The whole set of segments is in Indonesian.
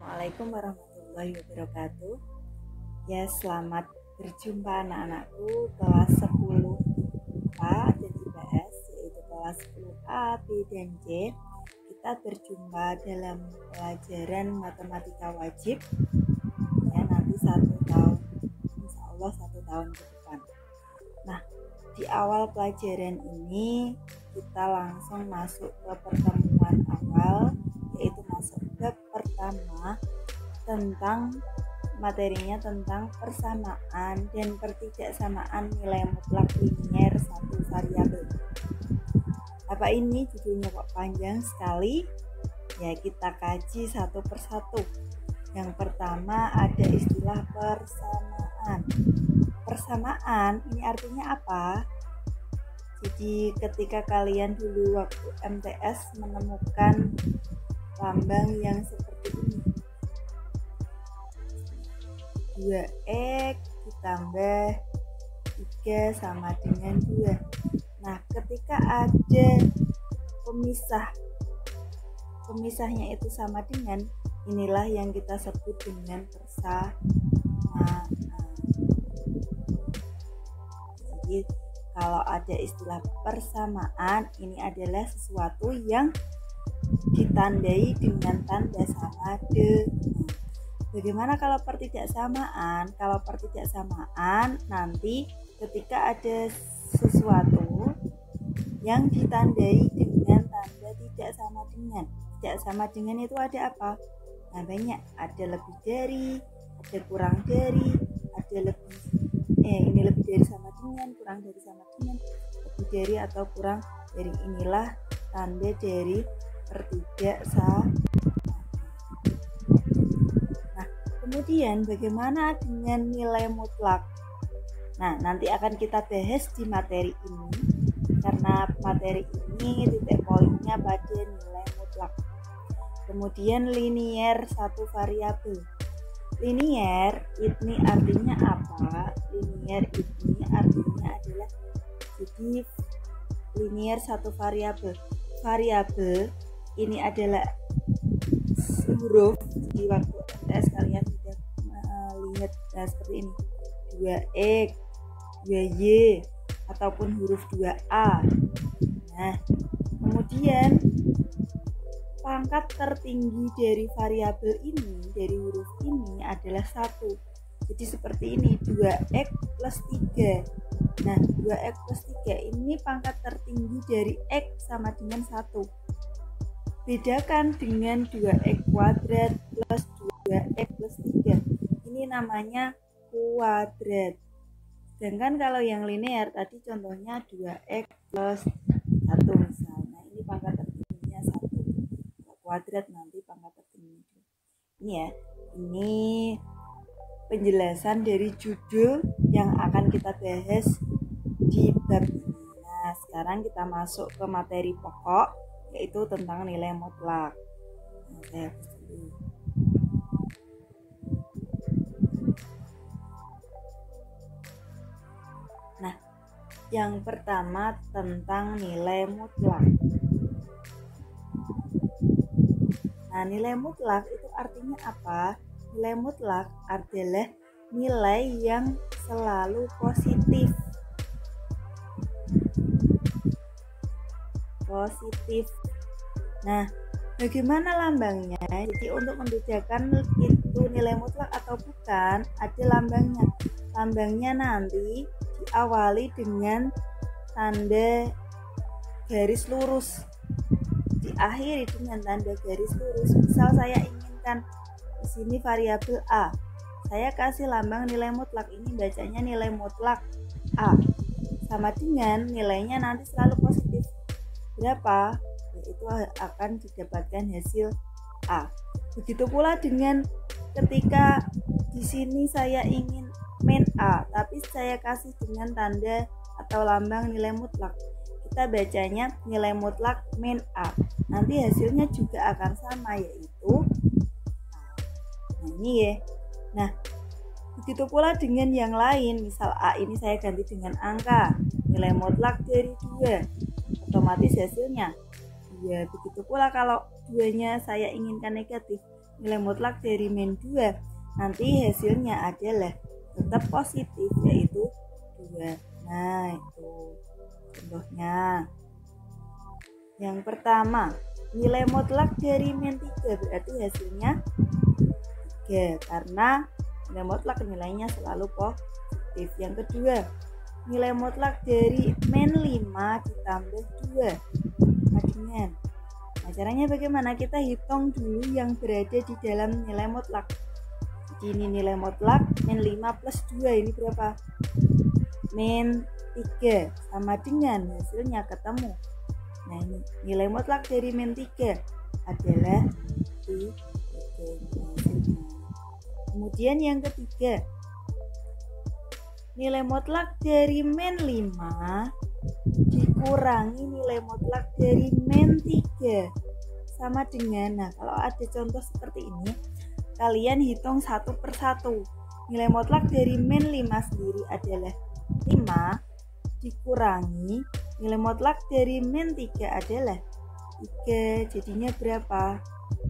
Assalamualaikum warahmatullahi wabarakatuh. Ya, selamat berjumpa anak-anakku kelas 10 IPA dan IPS, yaitu kelas 10A, B, dan C. Kita berjumpa dalam pelajaran matematika wajib ya, nanti 1 tahun, insya Allah 1 tahun ke depan. Nah, di awal pelajaran ini kita langsung masuk ke pertemuan awal, yaitu masuk ke pertama tentang materinya tentang persamaan dan pertidaksamaan nilai mutlak linier satu variabel. Apa ini judulnya kok panjang sekali? Ya, kita kaji satu persatu. Yang pertama ada istilah persamaan. Persamaan ini artinya apa? Jadi ketika kalian dulu waktu MTS menemukan lambang yang seperti ini, 2x ditambah 3 sama dengan 2. Nah, ketika ada pemisahnya itu sama dengan, inilah yang kita sebut dengan persamaan. Jadi kalau ada istilah persamaan, ini adalah sesuatu yang ditandai dengan tanda sama dengan. Bagaimana kalau pertidaksamaan? Kalau pertidaksamaan nanti ketika ada sesuatu yang ditandai dengan tanda tidak sama dengan. Tidak sama dengan itu ada apa? Nah, banyak. Ada lebih dari, ada kurang dari, ada lebih ini lebih dari sama dengan, kurang dari sama dengan, lebih dari atau kurang dari. Inilah tanda dari pertidaksamaan. Nah, kemudian bagaimana dengan nilai mutlak? Nah, nanti akan kita bahas di materi ini, karena materi ini titik poinnya pada nilai mutlak. Kemudian linier satu variabel. Linier ini artinya apa? Linier ini artinya adalah, jadi linier satu variabel. Variabel ini adalah huruf. Di waktu MTS kalian sudah lihat seperti ini, 2x, 2y, ataupun huruf 2a. Nah, kemudian pangkat tertinggi dari variabel ini, dari huruf ini adalah 1. Jadi seperti ini, 2x plus 3. Nah, 2x plus 3 ini pangkat tertinggi dari x sama dengan 1. Bedakan dengan 2x kuadrat plus 2x plus 3. Ini namanya kuadrat. Sedangkan kalau yang linear tadi contohnya 2x plus 1 misalnya, ini pangkat tertingginya 1. Kuadrat nanti pangkat tertinggi. Ini ya, ini penjelasan dari judul yang akan kita bahas di bab ini. Nah, sekarang kita masuk ke materi pokok, yaitu tentang nilai mutlak. Nah, saya hapus dulu. Nah, yang pertama tentang nilai mutlak. Nah, nilai mutlak itu artinya apa? Nilai mutlak adalah nilai yang selalu positif. Nah, bagaimana lambangnya? Jadi untuk membedakan itu nilai mutlak atau bukan, ada lambangnya. Lambangnya nanti diawali dengan tanda garis lurus, diakhiri dengan tanda garis lurus. Misal saya inginkan di sini variabel a, saya kasih lambang nilai mutlak, ini bacanya nilai mutlak a, sama dengan nilainya nanti selalu positif. Berapa? Yaitu akan didapatkan hasil a. Begitu pula dengan ketika di sini saya ingin min a, tapi saya kasih dengan tanda atau lambang nilai mutlak, kita bacanya nilai mutlak min a. Nanti hasilnya juga akan sama, yaitu nah ini ya. Nah, begitu pula dengan yang lain. Misal a ini saya ganti dengan angka, nilai mutlak dari 2, otomatis hasilnya 2. Begitu pula kalau 2-nya saya inginkan negatif, nilai mutlak dari min 2, nanti hasilnya adalah tetap positif, yaitu 2. Nah, itu contohnya. Yang pertama, nilai mutlak dari min 3 berarti hasilnya 3, karena nilai mutlak nilainya selalu positif. Yang kedua, nilai mutlak dari min 5 ditambah 2 sama dengan. Nah, caranya bagaimana? Kita hitung dulu yang berada di dalam nilai mutlak. Jadi ini nilai mutlak, min 5 plus 2 ini berapa? Min 3 sama dengan hasilnya ketemu. Nah, ini nilai mutlak dari min 3 adalah 3. Kemudian yang ketiga, nilai mutlak dari min 5 dikurangi nilai mutlak dari min 3 sama dengan. Nah, kalau ada contoh seperti ini, kalian hitung satu persatu. Nilai mutlak dari min 5 sendiri adalah 5 dikurangi nilai mutlak dari min 3 adalah 3. Jadinya berapa?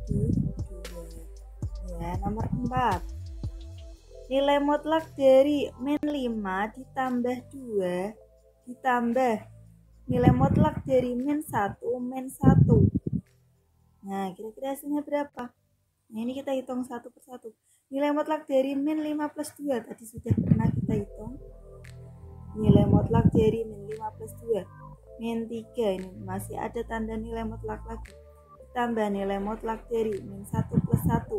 2. Ya, nomor 4. Nilai mutlak dari min 5 ditambah 2 ditambah nilai mutlak dari min 1 min 1. Nah, kira-kira hasilnya berapa? Nah, ini kita hitung satu persatu. Nilai mutlak dari min 5 plus 2 tadi sudah pernah kita hitung. Nilai mutlak dari min 5 plus 2 min 3, ini masih ada tanda nilai mutlak lagi. Ditambah nilai mutlak dari min 1 plus 1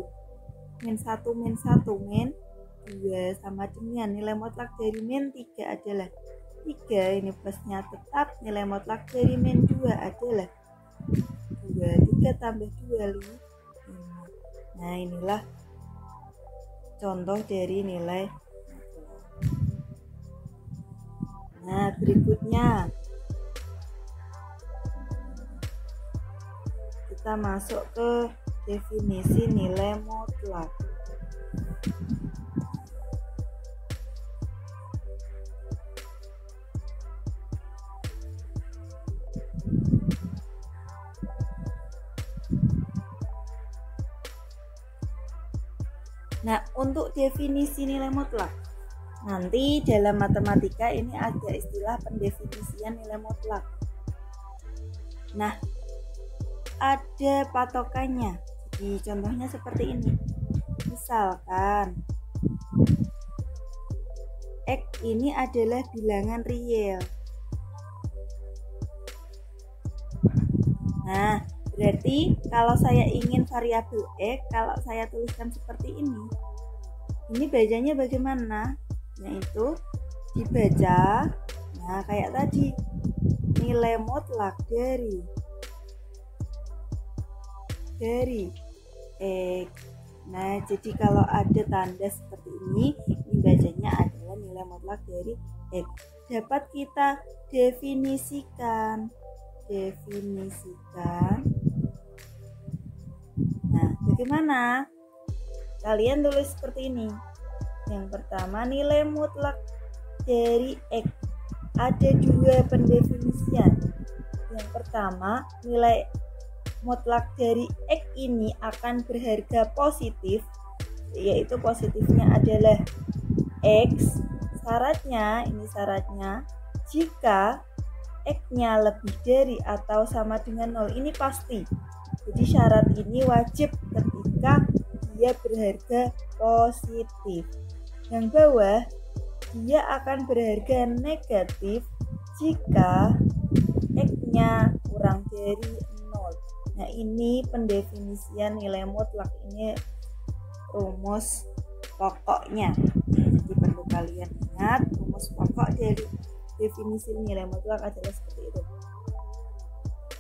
min 1 min 1 min 2 sama dengan nilai mutlak dari min 3 adalah 3, ini plusnya tetap. Nilai mutlak dari min 2 adalah 2. 3 tambah 2, 5. Nah, inilah contoh dari nilai mutlak. Nah, berikutnya kita masuk ke definisi nilai mutlak. Nah, untuk definisi nilai mutlak, nanti dalam matematika ini ada istilah pendefinisian nilai mutlak. Nah, ada patokannya. Jadi contohnya seperti ini. Misalkan X ini adalah bilangan real. Nah, berarti kalau saya ingin variabel X, kalau saya tuliskan seperti ini bacanya bagaimana? Yaitu dibaca, nah kayak tadi, nilai mutlak dari X. Nah, jadi kalau ada tanda seperti ini bacanya adalah nilai mutlak dari X. Dapat kita definisikan. Nah, bagaimana? Kalian tulis seperti ini. Yang pertama, nilai mutlak dari X. Ada dua pendefinisian. Yang pertama, nilai mutlak dari X ini akan berharga positif, yaitu positifnya adalah X. Syaratnya, jika X-nya lebih dari atau sama dengan 0. Ini pasti. Jadi syarat ini wajib ketika dia berharga positif. Yang bawah, dia akan berharga negatif jika X-nya kurang dari 0. Nah, ini pendefinisian nilai mutlak. Ini rumus pokoknya. Jadi perlu kalian ingat, rumus pokok dari definisi nilai mutlak adalah seperti itu.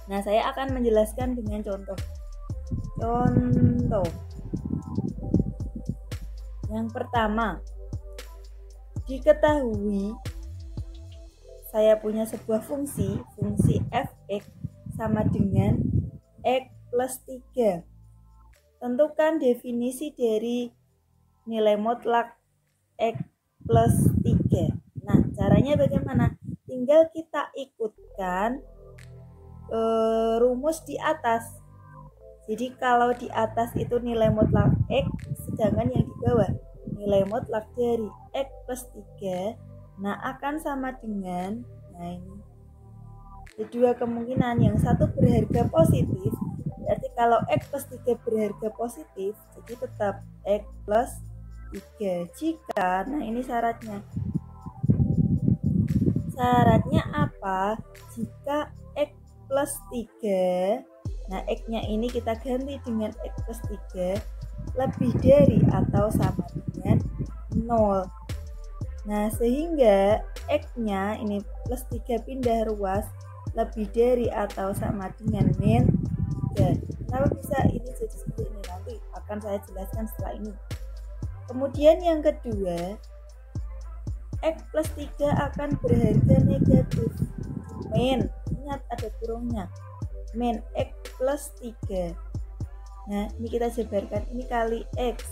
Nah, saya akan menjelaskan dengan contoh. Yang pertama, diketahui saya punya sebuah fungsi f(x) sama dengan x plus 3. Tentukan definisi dari nilai mutlak x plus 3. Nah, caranya bagaimana? Tinggal kita ikutkan rumus di atas. Jadi kalau di atas itu nilai mutlak X, sedangkan yang di bawah nilai mutlak dari X plus 3, nah akan sama dengan, nah ini ada dua kemungkinan, yang satu berharga positif, berarti kalau X plus 3 berharga positif, jadi tetap X plus 3. Jika, nah ini syaratnya apa? Jika X plus 3, nah X-nya ini kita ganti dengan X plus 3 lebih dari atau sama dengan 0. Nah, sehingga X-nya ini plus 3 pindah ruas lebih dari atau sama dengan min 3. Kenapa bisa ini jadi seperti ini? Nanti akan saya jelaskan setelah ini. Kemudian yang kedua, X plus 3 akan berharga negatif. Min, ingat ada kurungnya. Min X plus 3. Nah, ini kita jabarkan, ini kali X.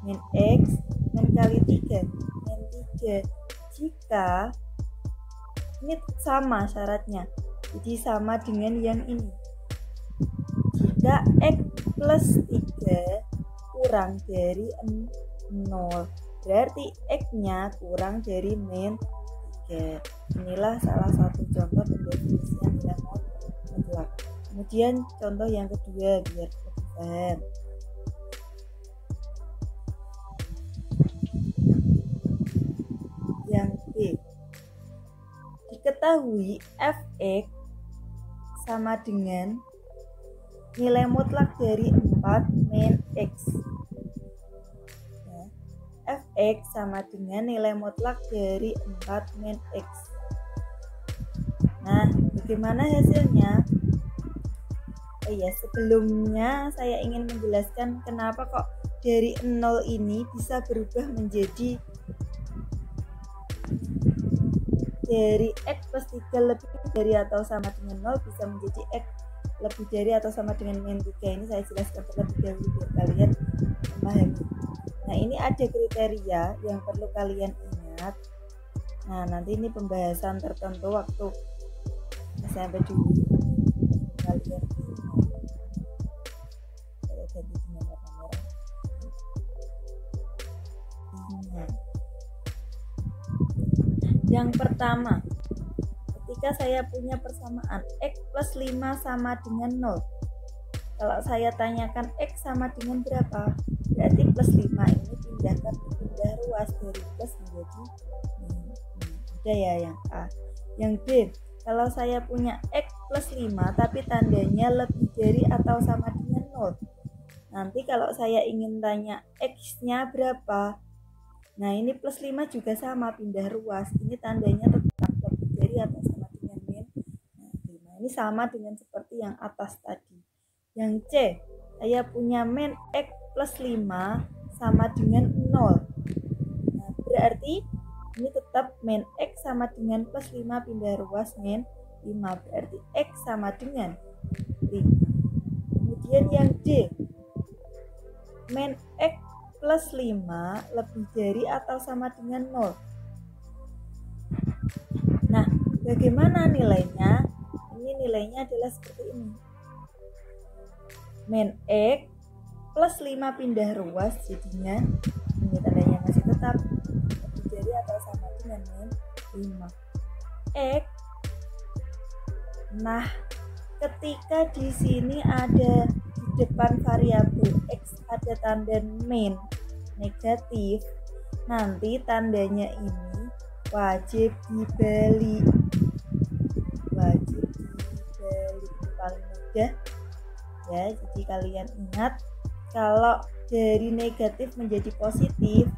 Min X, min kali 3. Min 3. Jika ini sama syaratnya, jadi sama dengan yang ini. Jika X plus 3 kurang dari 0, berarti X-nya kurang dari min 3. Inilah salah satu contoh pendefinisian nilai mutlak. Kemudian contoh yang kedua biar lebih paham. Yang B, diketahui fx sama dengan nilai mutlak dari 4 min x. Fx sama dengan nilai mutlak dari 4 min x. Nah, bagaimana hasilnya? Oh iya, sebelumnya saya ingin menjelaskan kenapa kok dari 0 ini bisa berubah menjadi dari x plus 3 lebih dari atau sama dengan 0 bisa menjadi x lebih dari atau sama dengan min 3. Ini saya jelaskan terlebih dahulu biar kalian memahami. Nah, ini ada kriteria yang perlu kalian ingat. Nah, nanti ini pembahasan tertentu waktu SMP dulu kalian saya ganti dengan warna merah. Yang pertama, ketika saya punya persamaan x plus 5 sama dengan 0, kalau saya tanyakan x sama dengan berapa, berarti plus 5 ini pindah ruas dari plus menjadi ada ya yang A. Yang B, kalau saya punya x plus 5 tapi tandanya lebih dari atau sama dengan 0, nanti kalau saya ingin tanya x-nya berapa, nah ini plus 5 juga sama pindah ruas, ini tandanya tetap lebih dari atau sama dengan min 5. Ini sama dengan seperti yang atas tadi. Yang C, saya punya min x plus 5 sama dengan 0. Nah, berarti ini tetap min x sama dengan plus 5 pindah ruas min 5. Berarti x sama dengan 5. Kemudian yang D, min x plus 5 lebih dari atau sama dengan 0. Nah, bagaimana nilainya? Ini nilainya adalah seperti ini. Min x plus 5 pindah ruas, jadinya ini tandanya masih tetap lebih dari atau sama dengan min 5 x. Nah, ketika di sini ada di depan variabel x ada tanda min negatif, nanti tandanya ini wajib dibalik. Itu paling mudah ya. Jadi kalian ingat, kalau dari negatif menjadi positif,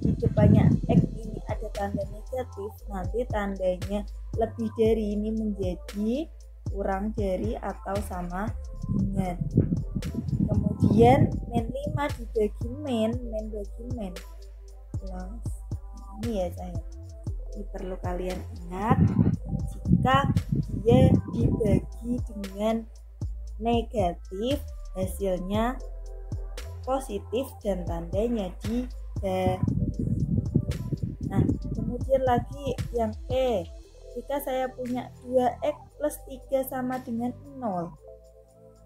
di depannya x ini ada tanda negatif, nanti tandanya lebih dari ini menjadi kurang dari atau sama dengan. Kemudian min 5 dibagi min bagi min plus. Ini ya saya, ini perlu kalian ingat, jika dia dibagi dengan negatif hasilnya positif dan tandanya dibagi. Nah, kemudian lagi yang E, jika saya punya 2x plus 3 sama dengan 0,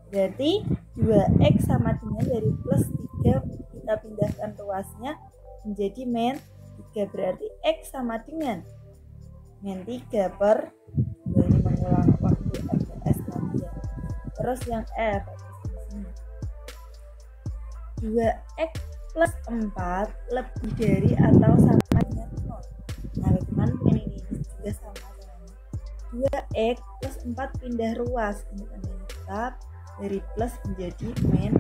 Berarti 2x sama dengan dari plus 3 kita pindahkan ruasnya menjadi min 3. Berarti x sama dengan min 3 per 2. Ini mengulang waktu FPS lagi ya. Terus yang F 2x plus 4 lebih dari atau sama dengan 0. Nah bagaimana ini juga sama caranya. 2x plus 4 pindah ruas, ini tandanya tetap dari plus menjadi min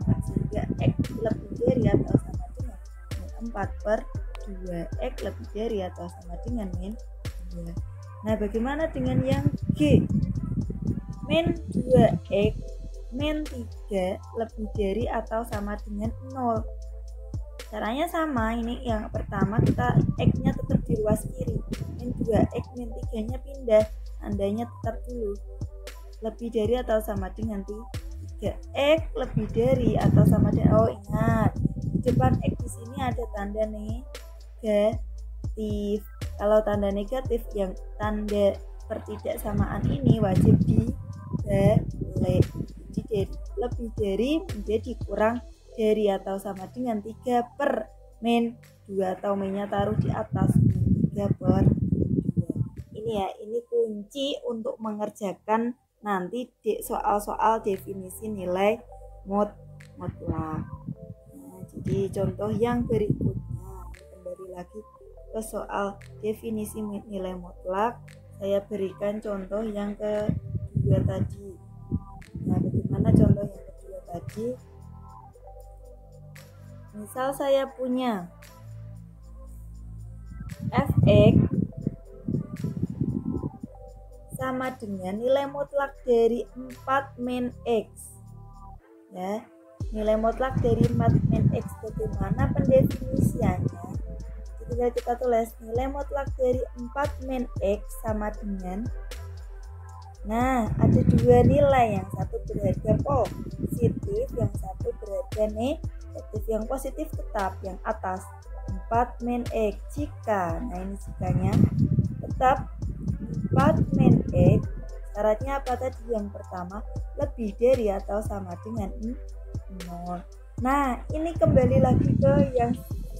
4, sehingga x lebih dari atau sama dengan min 4 per 2x lebih dari atau sama dengan min 2. Nah bagaimana dengan yang G? Min 2x min 3 lebih dari atau sama dengan 0. Caranya sama, ini yang pertama kita x-nya tetap di ruas kiri, min 2x min 3 nya pindah, tandanya tetap dulu, lebih dari atau sama dengan 3x lebih dari atau sama dengan, oh ingat di depan x di sini ada tanda negatif. Kalau tanda negatif, yang tanda pertidaksamaan ini wajib dibalik. Jadi lebih dari menjadi kurang dari atau sama dengan 3 per min 2, atau minnya taruh di atas, 3 per 2. Ini ya, ini kunci untuk mengerjakan nanti soal-soal definisi nilai mutlak. Nah, jadi contoh yang berikutnya, kembali lagi ke soal definisi nilai mutlak, saya berikan contoh yang kedua tadi. Nah, bagaimana contoh yang kedua tadi? Misal saya punya fx sama dengan nilai mutlak dari 4 min x. Ya, nilai mutlak dari 4 min x bagaimana pendefinisiannya? Tinggal kita tulis nilai mutlak dari 4 min x sama dengan, nah ada dua nilai, yang satu berharga positif, yang satu berharga negatif. Yang positif tetap yang atas 4 min x. Jika, nah ini jikanya tetap 4 min x, syaratnya apa tadi? Yang pertama lebih dari atau sama dengan 0. Nah ini kembali lagi ke yang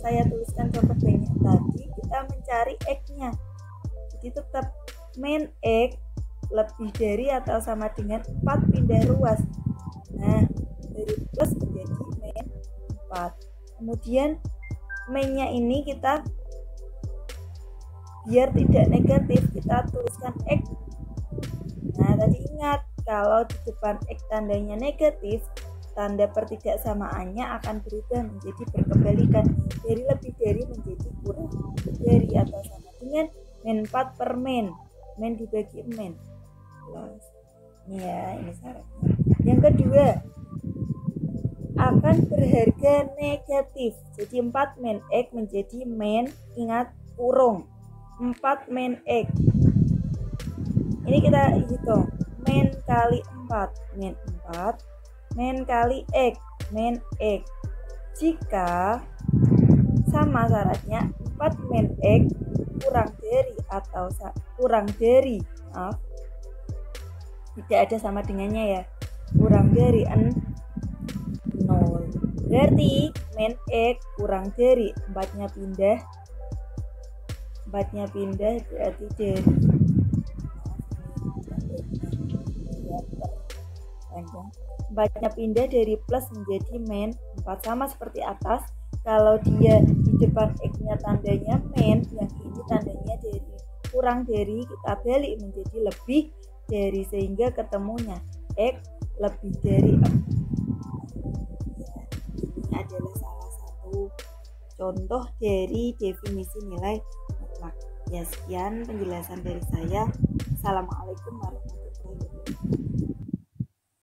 saya tuliskan contoh banyak tadi, kita mencari x-nya. Jadi tetap min x lebih dari atau sama dengan 4 pindah ruas. Nah dari plus menjadi min 4. Kemudian min-nya ini kita biar tidak negatif, kita tuliskan x. Nah tadi ingat, kalau di depan x tandanya negatif, tanda pertidaksamaannya akan berubah menjadi berkebalikan, dari lebih dari menjadi kurang dari atau sama dengan min 4 per min dibagi min plus. Ini ya, ini syaratnya. Yang kedua akan berharga negatif, jadi 4 min x menjadi min, ingat kurung 4 min x. Ini kita hitung, min kali 4, min 4, min kali x, min x. Jika sama syaratnya 4 min x kurang dari atau kurang dari, maaf, tidak ada sama dengannya ya, kurang dari 0. Berarti min x kurang dari 4-nya pindah, 4-nya pindah berarti dari panjang, 4-nya pindah dari plus menjadi min 4, sama seperti atas. Kalau dia di depan x-nya tandanya min, yang ini tandanya dari kurang dari, kita balik menjadi lebih dari, sehingga ketemunya x lebih dari 4. Ini adalah salah satu contoh dari definisi nilai mutlak. Ya, sekian penjelasan dari saya. Assalamualaikum warahmatullahi wabarakatuh.